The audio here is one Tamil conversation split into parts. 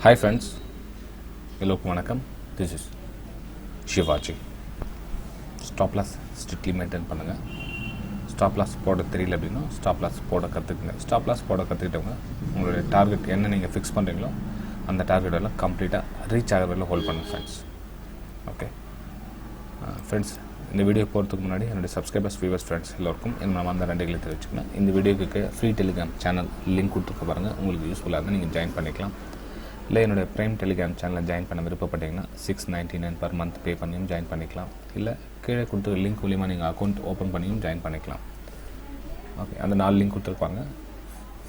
Hi friends, எல்லோருக்கும் வணக்கம். This is Shivaji. Stop loss strictly maintain பண்ணுங்க. Stop loss போட தெரியல அப்படின்னா stop loss போட கற்றுக்குங்க. Stop loss போட கற்றுக்கிட்டவங்க உங்களுடைய டார்கெட் என்ன நீங்கள் ஃபிக்ஸ் பண்ணுறீங்களோ அந்த டார்கெட் எல்லாம் கம்ப்ளீட்டாக ரீச் ஆகிற வரையில் ஹோல்ட் பண்ணுங்க ஃப்ரெண்ட்ஸ். ஓகே ஃப்ரெண்ட்ஸ், இந்த வீடியோ போகிறதுக்கு முன்னாடி என்னுடைய சப்ஸ்கிரைபர்ஸ் வியூவர்ஸ் ஃப்ரெண்ட்ஸ் எல்லோருக்கும் என்ன அந்த நன்றிகளை தெரிவிச்சுக்கணும். இந்த வீடியோக்கு ஃப்ரீ டெலிகிராம் சேனல் லிங்க் கொடுத்துருக்க பாருங்கள். உங்களுக்கு யூஸ்ஃபுல்லாக இருந்தால் நீங்கள் ஜாயின் பண்ணிக்கலாம். இல்லை என்னோடய ப்ரைம் டெலிகிராம் சேனலில் ஜாயின் பண்ண விருப்பப்பட்டீங்கன்னா $6.99 per month பே பண்ணியும் ஜாயின் பண்ணிக்கலாம். இல்லை கீழே கொடுத்து லிங்க் மூலிமா நீங்கள் அக்கௌண்ட் ஓப்பன் பண்ணியும் ஜாயின் பண்ணிக்கலாம். ஓகே, அந்த 4 லிங்க் கொடுத்துருப்பாங்க.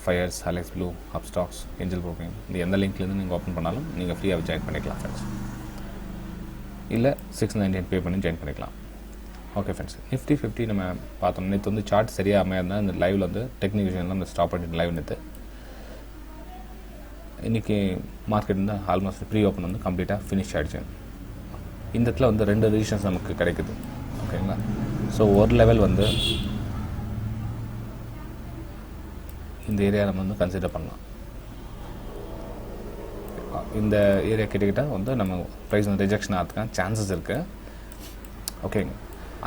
Fyers, Alice Blue, Upstox, Angel program, இந்த எந்த லிங்க்லேருந்து நீங்கள் ஓப்பன் பண்ணாலும் நீங்கள் ஃப்ரீயாக ஜாயின் பண்ணிக்கலாம் ஃப்ரெண்ட்ஸ். இல்லை $6.99 பே பண்ணி ஜாயின் பண்ணிக்கலாம். ஓகே ஃப்ரெண்ட்ஸ், நிஃப்டி 50 நம்ம பார்த்தோம். நேற்று வந்து சார்ட் சரியாக அமையாக இந்த லைவில் வந்து டெக்னிக் விஷயம்லாம் இந்த ஸ்டாப் பண்ணிட்டு லைவ் நேற்று. இன்றைக்கி மார்க்கெட் வந்து ஆல்மோஸ்ட் ப்ரீ ஓப்பன் வந்து கம்ப்ளீட்டாக ஃபினிஷ் ஆகிடுச்சு. இந்த இடத்துல வந்து 2 ரீசன்ஸ் நமக்கு கிடைக்குது. ஓகேங்களா? ஸோ ஒரு லெவல் வந்து இந்த ஏரியா நம்ம வந்து கன்சிடர் பண்ணலாம். இந்த ஏரியா கிட்டக்கிட்ட வந்து நம்ம ப்ரைஸ் வந்து ரிஜெக்ஷன் ஆகிறதுக்கான சான்சஸ் இருக்குது. ஓகேங்க,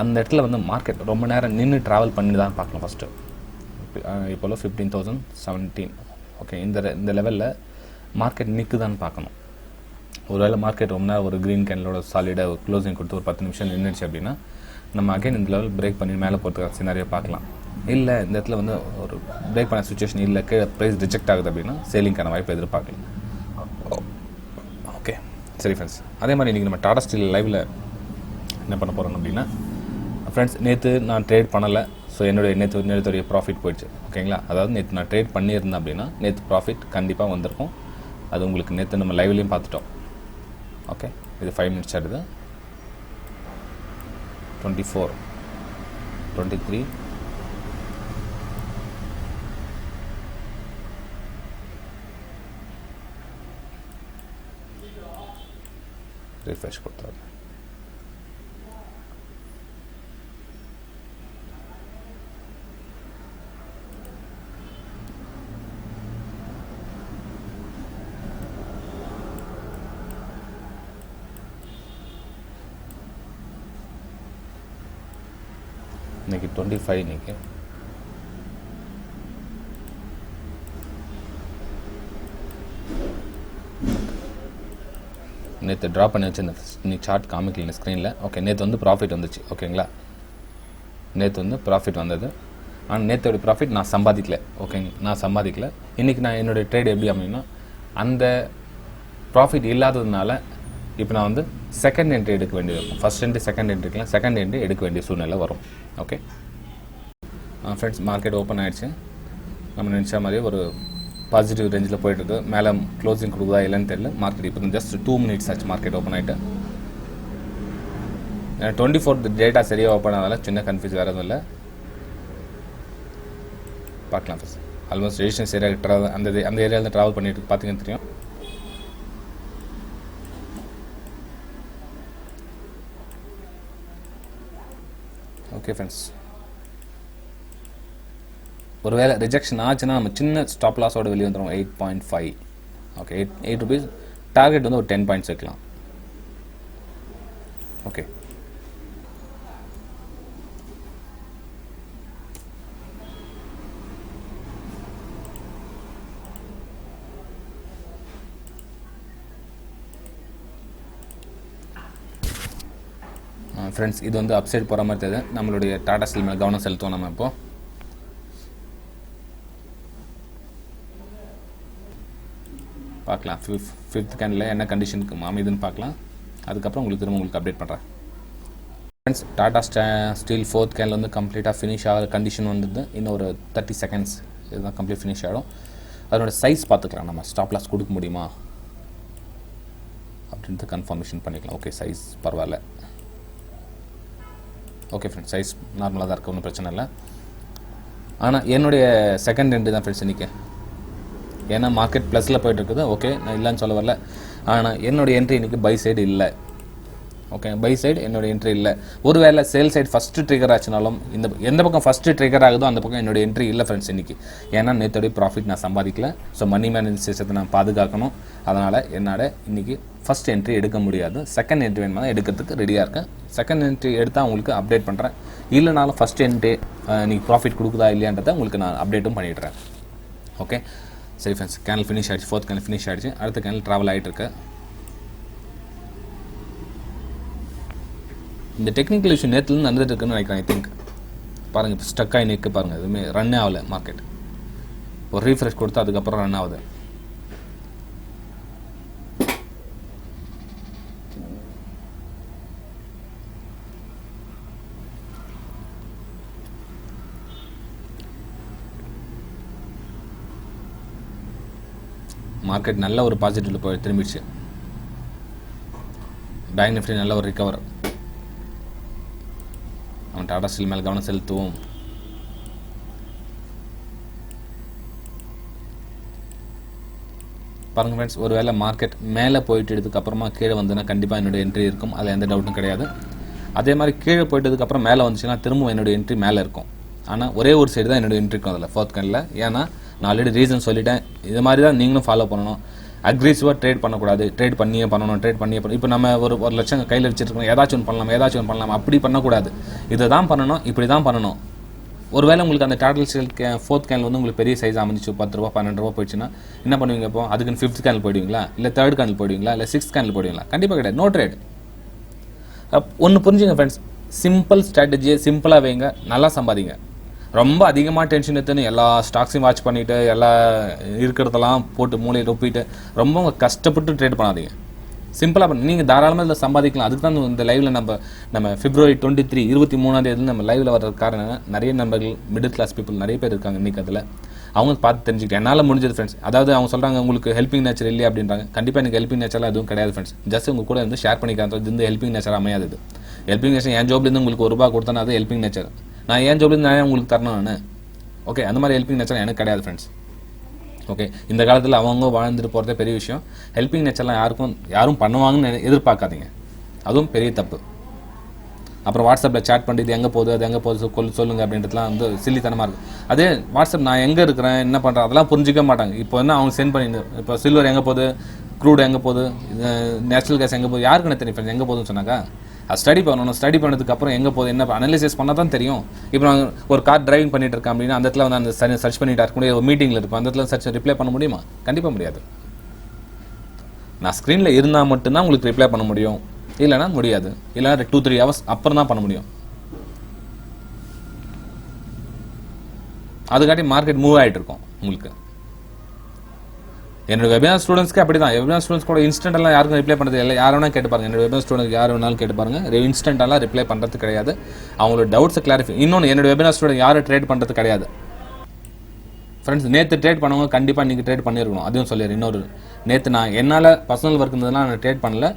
அந்த இடத்துல வந்து மார்க்கெட் ரொம்ப நேரம் நின்று ட்ராவல் பண்ணி தான் பார்க்கலாம். ஃபஸ்ட்டு இப்போல 15,017. ஓகே, இந்த லெவலில் மார்க்கெட் நிற்குதான்னு பார்க்கணும். ஒருவேளை மார்க்கெட் ரொம்ப நேரம் ஒரு க்ரீன் கேண்டலோட சாலிடாக க்ளோசிங் கொடுத்து ஒரு 10 நிமிஷம் நின்றுச்சு அப்படின்னா நம்ம அகைன் இந்த லெவல் பிரேக் பண்ணி மேலே போகிறதுக்கான சினாரியோ பார்க்கலாம். இல்லை இந்த இடத்துல வந்து ஒரு பிரேக் பண்ண சுச்சுவேஷன் இல்லை, கீழே ப்ரைஸ் ரிஜெக்ட் ஆகுது அப்படின்னா சேலிங்கான வாய்ப்பு எதிர்பார்க்கலாம். ஓகே சரி ஃப்ரெண்ட்ஸ், அதே மாதிரி இன்றைக்கி நம்ம டாடா ஸ்டீல் லைவில் என்ன பண்ண போகிறோம் அப்படின்னா ஃப்ரெண்ட்ஸ், நேற்று நான் ட்ரேட் பண்ணலை. ஸோ நேற்றுடைய ப்ராஃபிட் போயிடுச்சு. ஓகேங்களா? அதாவது நேற்று நான் ட்ரேட் பண்ணியிருந்தேன் அப்படின்னா நேற்று ப்ராஃபிட் கண்டிப்பாக வந்திருக்கும். அது உங்களுக்கு நேற்று நம்ம லைவ்லேயும் பார்த்துட்டோம். ஓகே, இது 5 மினிட்ஸ் ஆகுது. 24, 23, ரிஃப்ரெஷ் கொடுத்தாரு. இன்றைக்கி 25. இன்றைக்கி நேற்று ட்ரா பண்ணி வச்சு இன்னைக்கு சார்ட் காமிக்கல ஸ்க்ரீனில். ஓகே, நேற்று வந்து ப்ராஃபிட் வந்துச்சு. ஓகேங்களா? நேற்று வந்து ப்ராஃபிட் வந்தது. ஆனால் நேற்றோட ப்ராஃபிட் நான் சம்பாதிக்கல. ஓகேங்க, நான் சம்பாதிக்கல. இன்றைக்கி நான் என்னுடைய ட்ரேட் எப்படி அமையும்னா, அந்த ப்ராஃபிட் இல்லாததுனால இப்போ நான் வந்து செகண்ட் என்ட்ரி எடுக்க வேண்டியது இருக்கும். ஃபஸ்ட் என்ட்ரி செகண்ட் என்ட்ரிக்கலாம் செகண்ட் என்ட்ரி எடுக்க வேண்டிய சூழ்நிலை வரும். ஓகே ஃப்ரெண்ட்ஸ், மார்க்கெட் ஓப்பன் ஆகிடுச்சு. நம்ம நினச்ச மாதிரி ஒரு பாசிட்டிவ் ரேஞ்சில் போயிட்டுருக்கு. மேலே க்ளோசிங் கொடுக்குதா இல்லைன்னு தெரியல. மார்க்கெட் இப்போ ஜஸ்ட் 2 மினிட்ஸ் ஆச்சு மார்க்கெட் ஓப்பன் ஆகிட்டு. 24th டேட்டா சரியாக ஓப்பன் ஆனால சின்ன கன்ஃபியூஸ் வேறு எதுவும் இல்லை. பார்க்கலாம் ஃபஸ்ட். ஆல்மோஸ்ட் ரெஜிஸ்ட்ரேஷன் சரியாக அந்த ஏரியாவில் ட்ராவல் பண்ணிட்டு பார்த்தீங்கன்னு தெரியும். ஓகே ஃப்ரெண்ட்ஸ், ஒருவேளை ரிஜெக்ஷன் ஆச்சுன்னா நம்ம சின்ன ஸ்டாப் லாஸோட வெளியே வந்துடும். 8.5. Okay, 8 rupees. டார்கெட் வந்து ஒரு 10 பாயிண்ட்ஸ் வைக்கலாம். ஓகே, ஃப்ரெண்ட்ஸ், இது வந்து அப்சைட் போகிற மாதிரி தெரியுது. நம்மளுடைய டாடா ஸ்டீல் மேலே கவனம் செலுத்துவோம். நம்ம இப்போது பார்க்கலாம் 5th கேண்டில் என்ன கண்டிஷனுக்கு அமைதுன்னு பார்க்கலாம். அதுக்கப்புறம் உங்களுக்கு அப்டேட் பண்ணுறேன். Friends, Tata steel 4th candle வந்து கம்ப்ளீட்டாக ஃபினிஷ் ஆகிற கண்டிஷன் வந்தது. இன்னும் ஒரு 30 seconds இதுதான் கம்ப்ளீட் ஃபினிஷ் ஆகிடும். அதனோட சைஸ் பார்த்துக்கலாம். நம்ம ஸ்டாப் லாஸ் கொடுக்க முடியுமா அப்படின்ட்டு கன்ஃபர்மேஷன் பண்ணிக்கலாம். ஓகே, சைஸ் பரவாயில்ல. ஓகே ஃப்ரெண்ட்ஸ், சைஸ் நார்மலாக தான் இருக்குது, ஒன்றும் பிரச்சனை இல்லை. ஆனால் என்னுடைய செகண்ட் என்ட்ரி தான் ஃப்ரெண்ட்ஸ் இன்றைக்கி. ஏன்னா மார்க்கெட் ப்ளஸில் போய்ட்டுருக்குது. ஓகே, நான் இல்லைன்னு சொல்ல வரல. ஆனால் என்னுடைய என்ட்ரி இன்றைக்கி பை சைடு இல்லை. ஓகே, பை சைடு என்னோட என்ட்ரி இல்லை. ஒருவேளை சேல் சைடு ஃபஸ்ட்டு ட்ரிகர் ஆச்சுனாலும் எந்த பக்கம் ஃபஸ்ட்டு ட்ரிகர் ஆகுதோ அந்த பக்கம் என்னோட என்ட்ரி இல்லை ஃப்ரெண்ட்ஸ் இன்றைக்கி. ஏன்னா நேற்றோடைய ப்ராஃபிட் நான் சம்பாதிக்கல. ஸோ மணி மேனேஜ் சிஸ்டத்தை நான் பாதுகாக்கணும். அதனால் என்னால் இன்றைக்கி ஃபஸ்ட் என்ட்ரி எடுக்க முடியாது. செகண்ட் என்ட்ரி வேணுமா எடுக்கிறதுக்கு ரெடியாக இருக்கேன். செகண்ட் என்ட்ரி எடுத்தால் உங்களுக்கு அப்டேட் பண்ணுறேன். இல்லைனாலும் ஃபஸ்ட் என்ட்ரி இன்றைக்கி ப்ராஃபிட் கொடுக்குதா இல்லையான்றதை உங்களுக்கு நான் அப்டேட்டும் பண்ணிடுறேன். ஓகே சரி ஃப்ரெண்ட்ஸ், கேனல் ஃபினிஷ் ஆகிடுச்சு. ஃபோர்த் கேனல் ஃபினிஷ் ஆகிடுச்சு. அடுத்த கேனல் ட்ராவல் ஆகிட்டுருக்கு. இந்த டெக்னிக்கல் இஷ்யூ நேற்றுலேருந்து நடந்துட்டு இருக்குன்னு நினைக்கிறேன். ஐ திங்க் பாருங்கள், இப்போ ஸ்டக் ஆகி நிற்க பாருங்கள். எதுவுமே ரன்னே ஆகலை மார்க்கெட். ஒரு ரீஃப்ரெஷ் கொடுத்து அதுக்கப்புறம் ரன் ஆகுது. மார்க்கெட் நல்ல ஒரு பாசிட்டிவில் போய் திரும்பிடுச்சு. பேங்க் நிஃப்டி நல்ல ஒரு ரிகவர். அவன் டாடா ஸ்டீல் மேலே கவனம் செலுத்துவோம். பாருங்கள் ஃப்ரெண்ட்ஸ், ஒரு வேளை மார்க்கெட் மேலே போயிட்டு இதுக்கப்புறமா கீழே வந்ததுன்னா கண்டிப்பாக என்னோடய என்ட்ரி இருக்கும். அதில் எந்த டவுட்டும் கிடையாது. அதே மாதிரி கீழே போயிட்டதுக்கப்புறம் மேலே வந்துச்சுன்னா திரும்ப என்னோடய என்ட்ரி மேலே இருக்கும். ஆனால் ஒரே ஒரு சைடு தான் என்னோடய என்ட்ரி இருக்கும் அதில் ஃபோர்த் கேனில். ஏன்னா நான் ஆல்ரெடி ரீசன் சொல்லிட்டேன். இது மாதிரி தான் நீங்களும் ஃபாலோ பண்ணணும். அக்ரெசிவாக ட்ரேட் பண்ணக்கூடாது. ட்ரேட் பண்ணியே பண்ணணும். இப்போ நம்ம ஒரு லட்சம் கையில் வச்சுருக்கோம். ஏதாச்சும் ஒன்று பண்ணலாம். அப்படி பண்ணக்கூடாது. இதை தான் பண்ணணும், இப்படி தான் பண்ணணும். ஒருவேளை உங்களுக்கு அந்த டாடல் ஸ்டீல் ஃபோர்த் கேனில் வந்து உங்களுக்கு பெரிய சைஸ் அமைஞ்சிச்சு, 10 ரூபா 12 ரூபா போயிடுச்சுன்னா என்ன பண்ணுவீங்க? இப்போ அதுக்குன்னு 5th கேனில் போயிடுவீங்களா, இல்லை 3rd கேனில் போயிடுவீங்களா, இல்லை 6th கேனில் போயிடுவீங்களா? கண்டிப்பாக கிடையாது. நோ ட்ரேட். ஒன்று புரிஞ்சுங்க ஃப்ரெண்ட்ஸ், சிம்பிள் ஸ்ட்ராட்டஜியை சிம்பிளாக வைங்க, நல்லா சம்பாதிங்க. ரொம்ப அதிகமாக டென்ஷன் எடுத்துன்னு எல்லா ஸ்டாக்ஸையும் வாட்ச் பண்ணிவிட்டு எல்லா இருக்கிறதெல்லாம் போட்டு மூளையை ரொப்பிட்டு ரொம்ப கஷ்டப்பட்டு ட்ரேட் பண்ணாதீங்க. சிம்பிளாக பண்ணி நீங்கள் தாராளமாக இதில் சம்பாதிக்கலாம். அதுக்கு தான் இந்த லைவில் நம்ம February 23 23 நம்ம லைவில் வர்றது காரணம் நிறைய நண்பர்கள் மிடில் கிளாஸ் பீப்புள் நிறைய பேர் இருக்காங்க இன்றைக்கி. அதில் அவங்க பார்த்து தெரிஞ்சுக்கிட்டேன். என்னால் முடிஞ்சது ஃப்ரெண்ட்ஸ். அதாவது அவங்க சொல்கிறாங்க உங்களுக்கு ஹெல்பிங் நேச்சர் இல்லையா அப்படின்றாங்க. கண்டிப்பாக எனக்கு ஹெல்பிங் நேச்சர்லாம் எதுவும் கிடையாது ஃப்ரெண்ட்ஸ். ஜஸ்ட் உங்கள் கூட வந்து ஷேர் பண்ணிக்கிறது. இந்த ஹெல்பிங் நேச்சர் அமையாது. இது ஹெல்பிங் நேச்சர் என் ஜாப்லேருந்து உங்களுக்கு ₹1 கொடுத்தேன்னா அது ஹெல்பிங் நேச்சர். நான் ஏன் ஜாப்லேருந்து நான் உங்களுக்கு தரணும் நான். ஓகே, அந்த மாதிரி ஹெல்பிங் நேச்சர் எனக்கு கிடையாது ஃப்ரெண்ட்ஸ். ஓகே, இந்த காலத்தில் அவங்க வாழ்ந்துட்டு போகிறதே பெரிய விஷயம். ஹெல்பிங் நேச்சர்லாம் யாரும் பண்ணுவாங்கன்னு எதிர்பார்க்காதீங்க. அதுவும் பெரிய தப்பு. அப்புறம் வாட்ஸ்அப்பில் சேட் பண்ணி இது எங்கே போகுது அது எங்கே போகுது சொல்லுங்கள் அப்படின்றதுலாம் வந்து சில்லித்தனமாக இருக்குது. அதே வாட்ஸ்அப் நான் எங்கே இருக்கிறேன் என்ன பண்ணுறேன் அதெல்லாம் புரிஞ்சிக்க மாட்டாங்க. இப்போ என்ன அவங்க சென்ட் பண்ணி இப்போ சில்வர் எங்கே போகுது, க்ரூட் எங்கே போகுது, நேச்சுரல் கேஸ் எங்கே போகுது, யாருக்குன்னு தெரியும் ஃப்ரெண்ட்ஸ் எங்கே போகுதுன்னு சொன்னாக்கா. அது ஸ்டடி பண்ணணும். ஸ்டடி பண்ணதுக்கப்புறம் எங்கே போகுது என்ன அனலைசிஸ் பண்ணால் தான் தெரியும். இப்போ நான் ஒரு கார் டிரைவிங் பண்ணிட்டு இருக்கேன் அப்படின்னா அந்த இடத்துல வந்து அந்த சர்ச் பண்ணிட்டு இருக்க முடியாது. ஒரு மீட்டிங்கில் இருக்கும், அந்த இடத்துல சர்ச் ரிப்ளை பண்ண முடியுமா? கண்டிப்பாக முடியாது. நான் ஸ்க்ரீனில் இருந்தால் மட்டும்தான் உங்களுக்கு ரிப்ளை பண்ண முடியும், இல்லைனா முடியாது. இல்லைனா 2-3 hours அப்புறம் தான் பண்ண முடியும். அதுக்காட்டி மார்க்கெட் மூவ் ஆகிட்டு இருக்கும் உங்களுக்கு. என்னோட வெபினார் ஸ்டூடெண்ட்ஸ்க்கு அப்படி தான். வெபினார் ஸ்டூடெண்ட்ஸ் கூட இன்ஸ்டன்ட்லாம் யாருக்கும் ரிப்ளை பண்ணுறது இல்லை. யார் வேணால் கேட்டு பாருங்கள். என்னோட வெபினார் ஸ்டூடெண்ட் யார் வேணாலும் கேட்டு பாருங்கள். இன்ஸ்டன்ட்டாலாம் ரிப்ளை பண்ணுறது கிடையாது. அவங்களோட டவுட்ஸை கிளாரிஃபை. இன்னொன்று, என்னோட வெபினார் ஸ்டூடெண்ட் யாரும் ட்ரேட் பண்ணுறது கிடையாது ஃப்ரெண்ட்ஸ். நேற்று ட்ரேட் பண்ணவங்க கண்டிப்பாக நீங்கள் ட்ரேட் பண்ணியிருக்கணும். அதுவும் சொல்லிடுறேன். இன்னொரு, நேற்று நான் என்னால் பர்சனல் ஒர்க் இருந்ததுலாம் நான் ட்ரேட் பண்ணல.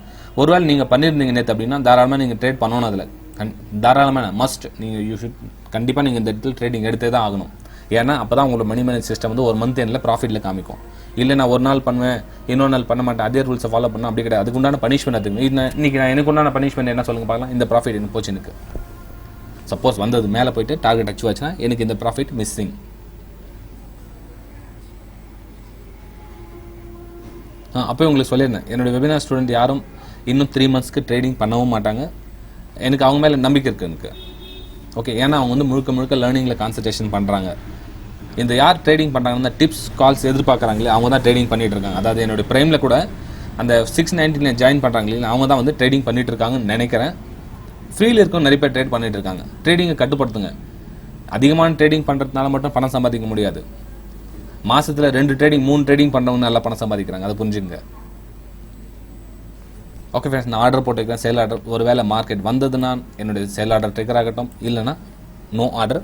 ஒருவேளை நீங்கள் பண்ணியிருந்தீங்க நேற்று அப்படின்னா தாராளமாக நீங்கள் ட்ரேட் பண்ணணும். அதில் தாராளமாக மஸ்ட் நீங்கள் கண்டிப்பாக நீங்கள் இந்த இடத்துல ட்ரேடிங் எடுத்தே தான் ஆகணும். ஏன்னா அப்போ தான் உங்களோட மணி மேனேஜ் சிஸ்டம் வந்து ஒரு மந்த் எண்டில் ப்ராஃபிட்டில் காமிக்கும். இல்லை நான் ஒரு நாள் பண்ணுவேன், இன்னொரு நாள் பண்ண மாட்டேன், அதே ரூல்ஸை ஃபாலோ பண்ணால் அப்படி கிடையாது. அதுக்கு உண்டான பனிஷ்மெண்ட் அதுக்கு இன்றைக்கி நான் எனக்கு உண்டான பனிஷ்மெண்ட் என்ன சொல்லுங்க பார்க்கலாம். இந்த ப்ராஃபிட் எனக்கு போச்சு. எனக்கு சப்போஸ் வந்தது மேலே போயிட்டு டார்கெட் அச்சீவ் ஆச்சுன்னா எனக்கு இந்த ப்ராஃபிட் மிஸ்ஸிங். அப்போ உங்களுக்கு சொல்லியிருந்தேன், என்னோடய வெபினார் ஸ்டூடெண்ட் யாரும் இன்னும் 3 monthsக்கு ட்ரேடிங் பண்ணவும் மாட்டாங்க. எனக்கு அவங்க மேலே நம்பிக்கை இருக்குது எனக்கு. ஓகே, ஏன்னா அவங்க வந்து முழுக்க லேர்னிங்கில் கான்சன்ட்ரேஷன் பண்ணுறாங்க. இந்த யார் ட்ரேடிங் பண்ணுறாங்கன்னா டிப்ஸ் கால்ஸ் எதிர்பார்க்குறாங்களே அவங்க தான் ட்ரேடிங் பண்ணிகிட்டு இருக்காங்க. அதாவது என்னோடய ப்ரைமில் கூட அந்த 690 ஜாயின் பண்ணுறாங்களே அவங்க தான் வந்து ட்ரேடிங் பண்ணிகிட்டு இருக்காங்கன்னு நினைக்கிறேன். ஃப்ரீயில் இருக்கும் நிறைய பேர் ட்ரேட் பண்ணிகிட்டு இருக்காங்க. ட்ரேடிங்கை கட்டுப்படுத்துங்க. அதிகமான ட்ரேடிங் பண்ணுறதுனால மட்டும் பணம் சம்பாதிக்க முடியாது. மாதத்தில் 2 ட்ரேடிங் 3 ட்ரேடிங் பண்ணுறவங்க நல்லா பணம் சம்பாதிக்கிறாங்க. அதை புரிஞ்சுங்க. ஓகே ஃப்ரெண்ட்ஸ், நான் ஆர்டர் போட்டுக்கிறேன். Sale order. ஒரு வேளை மார்க்கெட் வந்ததுன்னா என்னுடைய சேல் ஆர்டர் ட்ரிகர் ஆகட்டும், இல்லைனா நோ ஆர்டர்.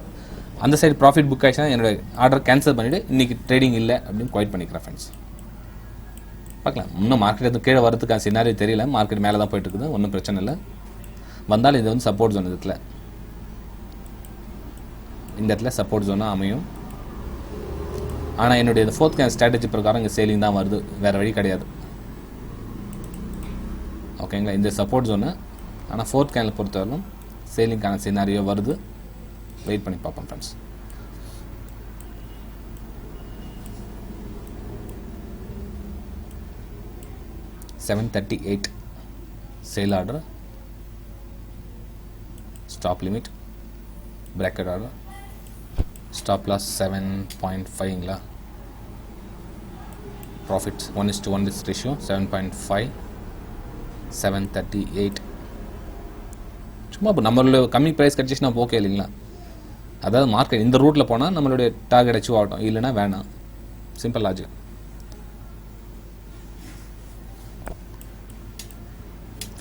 அந்த சைடு ப்ராஃபிட் புக் ஆகிடுச்சுன்னா என்னுடைய ஆர்டர் கேன்சல் பண்ணிவிட்டு இன்றைக்கி ட்ரேடிங் இல்லை அப்படின்னு குவைட் பண்ணிக்கிறேன் ஃப்ரெண்ட்ஸ். பார்க்கலாம். இன்னும் மார்க்கெட் எதுவும் கீழே வரதுக்கான சினாரியோ தெரியல. மார்க்கெட் மேலே தான் போயிட்டு இருக்குது. ஒன்றும் பிரச்சனை இல்லை. வந்தாலும் இது வந்து சப்போர்ட் ஜோன். இந்த இடத்துல சப்போர்ட் ஜோனாக அமையும். ஆனால் என்னுடைய 4th கேன் ஸ்ட்ராட்டஜி பிரகாரம் இங்கே சேலிங் தான் வருது, வேறு வழி கிடையாது. ஓகேங்களா. இந்த சப்போர்ட் ஜோனை ஆனால் ஃபோர்த் கேண்டில் பொறுத்தவரைக்கும் சேலிங்கான சினாரியோ வருது. வெயிட் பண்ணி பார்ப்போம் friends. $738 sell order, stop limit, bracket order, stop loss 7.5ங்களா, ப்ராஃபிட்ஸ் 1:1 ரேஷியோ 7.5, 738. சும்மா இப்போ நம்மளோட கம்மி ப்ரைஸ் கிடச்சிச்சுன்னா ஓகே இல்லைங்களா? அதாவது மார்க்கெட் இந்த ரூட்டில் போனால் நம்மளுடைய டார்கெட் அச்சீவ் ஆகட்டும், இல்லைன்னா வேணாம். Simple logic.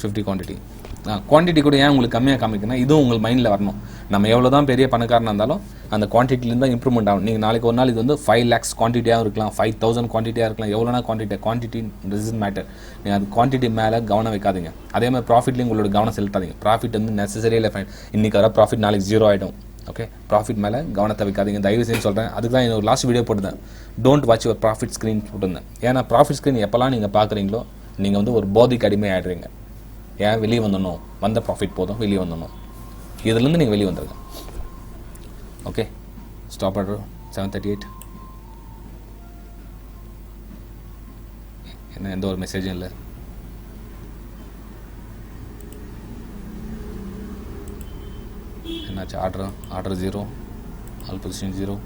50 குவான்டிட்டி. குவான்டிட்டி கூட ஏன் உங்களுக்கு கம்மியாக காமிக்குன்னா இதுவும் உங்களுக்கு மைண்டில் வரணும். நம்ம எவ்வளோ தான் பெரிய பணக்காரனாக இருந்தாலும் அந்த குவான்டிட்டிலேருந்து தான் இம்ப்ரூவ்மெண்ட் ஆகும். நீங்கள் நாளைக்கு ஒரு நாள் இது வந்து 5 lakhs குவான்டிட்டியாக இருக்கலாம், 5000 குவான்டிட்டியாக இருக்கலாம், எவ்வளோனா குவான்டிட்டி டசன்ட் மேட்டர். நீங்கள் அது குவான்டிட்டி மேலே கவனம் வைக்காதீங்க. அதே மாதிரி ப்ராஃபிட்லேயும் உங்களோட கவனம் செலுத்தாதீங்க. ப்ராஃபிட் வந்து நெசசரியில் ஃபைன். இன்றைக்கி வர ப்ராஃபிட் நாளைக்கு 0 ஆகிடும். ஓகே, ப்ராஃபிட் மேலே கவனத்தை வைக்காதீங்க தயவு செஞ்சு சொல்கிறேன். அதுக்கு தான் ஒரு லாஸ்ட் வீடியோ போட்டுருந்தேன், don't watch your profit screen போட்டுருந்தேன். ஏன்னா ப்ராஃபிட் ஸ்க்ரீன் எப்போல்லாம் நீங்கள் பார்க்குறீங்களோ நீங்கள் வந்து ஒரு போதைக்கு அடிமை ஆகிடுறீங்க. ஏன் வெளியே வந்துடணும், வந்த ப்ராஃபிட் போதும், வெளியே வந்துடணும். இதுலேருந்து நீங்கள் வெளியே வந்துடுங்க. Okay, stop order 738. என்ன எந்த ஒரு மெசேஜும் இல்லை. என்னாச்சு? Order 0, all position 0.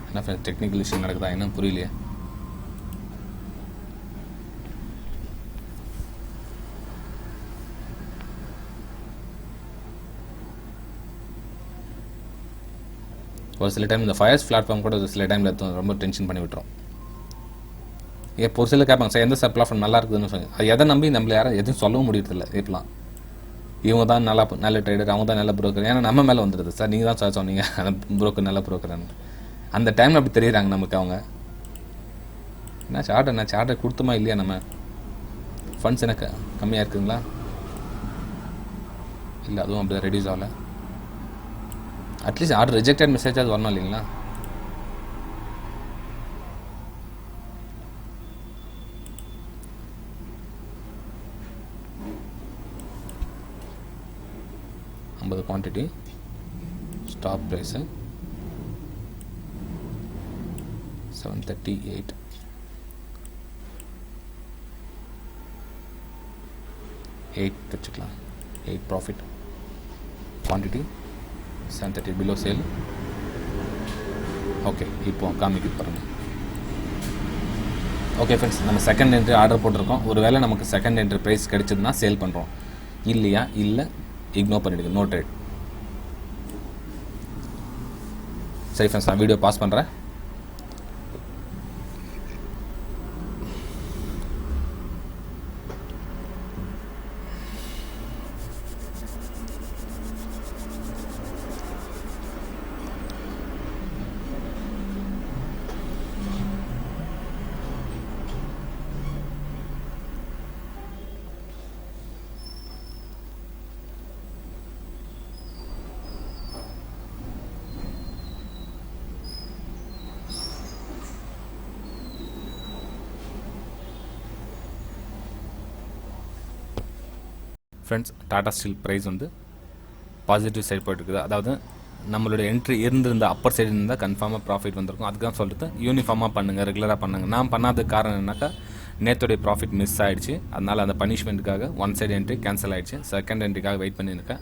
என்ன டெக்னிக்கல் விஷயம் நடக்குதா என்ன புரியலையே. ஒரு சில டைம் இந்த ஃபயர்ஸ் பிளாட்ஃபார்ம் கூட சில டைமில் ரொம்ப டென்ஷன் பண்ணி விட்டுரும். இப்போ ஒரு சில கேட்பாங்க, சார் எந்த சார் பிளாட்ஃபார்ம் நல்லா இருக்குதுன்னு சொல்லுங்க. அது எதை நம்பி நம்மள யாரும் எதுவும் சொல்லவும் முடியறதில்ல. இப்போலாம் இவங்க தான் நல்ல ட்ரேடர், அவங்க தான் நல்ல புரோக்கர். ஏன்னா நம்ம மேலே வந்துடுது, சார் நீங்கள் தான் சார் சொன்னீங்க அந்த புரோக்கர் நல்ல புரோக்கர்னு. அந்த டைமில் அப்படி தெரியுறாங்க நமக்கு அவங்க. என்ன சார்ட்டர் கொடுத்துமா இல்லையா? நம்ம ஃபண்ட்ஸ் எனக்கு கம்மியாக இருக்குதுங்களா? இல்லை, அதுவும் அப்படி தான் ரெடியூஸ் ஆகலை. அட்லீஸ்ட் ஆர்டர் ரிஜெக்டட் மெசேஜ் அது வரணும் இல்லைங்களா? $50 குவான்டிட்டி, ஸ்டாப் ப்ரைஸு 738. 8 வச்சுக்கலாம். 8 profit, quantity 730 below sale. Okay, இப்போ காமிக்கிட்டு பாருங்கள். ஓகே ஃப்ரெண்ட்ஸ், நம்ம செகண்ட் என்ட்ரி ஆர்டர் போட்டிருக்கோம். ஒரு வேளை நமக்கு செகண்ட் என்ட்ரி ப்ரைஸ் கிடைச்சதுன்னா சேல் பண்ணுறோம், இல்லையா இல்லை இக்னோர் பண்ணிவிடுங்க, நோ ட்ரேட். சரி ஃப்ரெண்ட்ஸ், நான் வீடியோ பாஸ் பண்ணுறேன். ஃப்ரெண்ட்ஸ், டாடா ஸ்டீல் ப்ரைஸ் வந்து பாசிட்டிவ் சைட் போயிட்டுருக்குது. அதாவது நம்மளுடைய என்ட்ரி இருந்திருந்த அப்பர் சைடு இருந்தால் கன்ஃபார்மாக ப்ராஃபிட் வந்திருக்கும். அதுக்கு தான் சொல்லிட்டு யூனிஃபார்மாக பண்ணுங்கள், ரெகுலராக பண்ணுங்கள். நான் பண்ணாததுக்கு காரணம் என்னன்னாக்கா நேற்றுடைய ப்ராஃபிட் மிஸ் ஆகிடுச்சு. அதனால் அந்த பனிஷ்மெண்ட்டுக்காக ஒன் சைடு என்ட்ரி கேன்சல் ஆகிடுச்சு. செகண்ட் என்ட்ரிக்காக வெயிட் பண்ணியிருக்கேன்.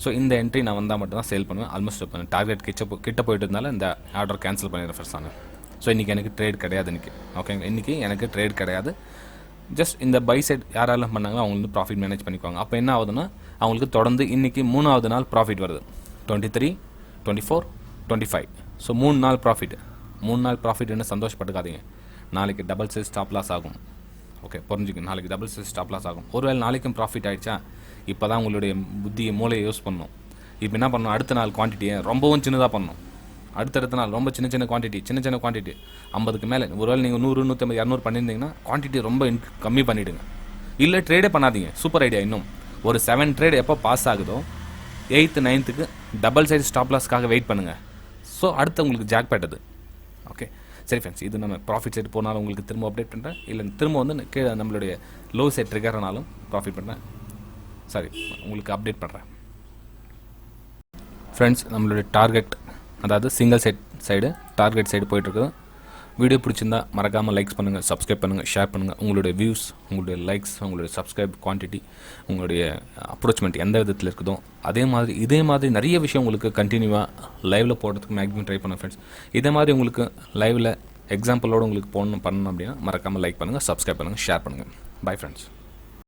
ஸோ இந்த என்ட்ரி நான் வந்தால் மட்டும் தான் சேல் பண்ணுவேன். ஆல்மோஸ்ட் டார்கெட் கிட்ட போயிட்டு இருந்தாலும் இந்த ஆர்டர் கேன்சல் பண்ணிடுறேன் ஃபர்ஸ்ட் நான். ஸோ இன்றைக்கி எனக்கு ட்ரேட் கிடையாது. ஓகேங்க, இன்றைக்கி எனக்கு ட்ரேட் கிடையாது. ஜஸ்ட் இந்த பை சைட் யாரெல்லாம் பண்ணாங்களோ அவங்க வந்து ப்ராஃபிட் மேனேஜ் பண்ணிக்குவாங்க. அப்போ என்ன ஆகுதுன்னா அவங்களுக்கு தொடர்ந்து இன்றைக்கி 3வது நாள் ப்ராஃபிட் வருது. 23, 24, 25. ஸோ 3 நாள் ப்ராஃபிட். 3 நாள் ப்ராஃபிட்னு சந்தோஷப்பட்டுக்காதீங்க. நாளைக்கு டபுள் சைஸ் ஸ்டாப் லாஸ் ஆகும். ஓகே, புரிஞ்சுக்கங்க, நாளைக்கு டபுள் சைஸ் ஸ்டாப் லாஸ் ஆகும். ஒருவேளை நாளைக்கும் ப்ராஃபிட் ஆகிடுச்சா, இப்போ தான் உங்களுடைய புத்தியை மூளையை யூஸ் பண்ணணும். இப்போ என்ன பண்ணணும், அடுத்த நாள் குவான்டிட்டியை ரொம்பவும் சின்னதாக பண்ணணும். அடுத்தடுத்த நாள் ரொம்ப சின்ன குவான்டிட்டி 50க்கு மேலே. ஒருவேளை நீங்கள் 100, 150, 200 பண்ணியிருந்தீங்கன்னா குவான்டிட்டி ரொம்ப கம்மி பண்ணிவிடுங்க. இல்லை ட்ரேடே பண்ணாதீங்க. Super idea. இன்னும் ஒரு 7 ட்ரேட் எப்போ பாஸ் ஆகுதோ 8th, 9th double side stop லாஸ்க்காக வெயிட் பண்ணுங்கள். ஸோ அடுத்து உங்களுக்கு ஜாக் பேட் அது. ஓகே, சரி ஃப்ரெண்ட்ஸ், இது நம்ம ப்ராஃபிட் சைடு போனாலும் உங்களுக்கு திரும்ப அப்டேட் பண்ணுறேன், இல்லை திரும்ப வந்து கீழே நம்மளுடைய லோ சைட் ட்ரிகர்னாலும் ப்ராஃபிட் பண்ணுறேன், சாரி உங்களுக்கு அப்டேட் பண்ணுறேன். ஃப்ரெண்ட்ஸ், நம்மளுடைய டார்கெட், அதாவது சிங்கிள் சைடு டார்கெட் சைடு போயிட்டுருக்குது. வீடியோ பிடிச்சிருந்தா மறக்காமல் லைக்ஸ் பண்ணுங்கள், சப்ஸ்கிரைப் பண்ணுங்கள், ஷேர் பண்ணுங்கள். உங்களுடைய வியூஸ், உங்களுடைய லைக்ஸ், உங்களுடைய சப்ஸ்கிரைப் குவான்டிட்டி, உங்களுடைய அப்ரோச்மெண்ட் எந்த விதத்தில் இருக்குதோ இதே மாதிரி நிறைய விஷயம் உங்களுக்கு கண்டினியூவாக லைவில் போடுறதுக்கு மேக்ஸிமம் ட்ரை பண்ணேன் ஃப்ரெண்ட்ஸ். இதே மாதிரி உங்களுக்கு லைவில் எக்ஸாம்பிளோடு உங்களுக்கு பண்ணணும் அப்படின்னா மறக்காமல் லைக் பண்ணுங்கள், சப்ஸ்கிரைப் பண்ணுங்கள், ஷேர் பண்ணுங்கள். Bye friends.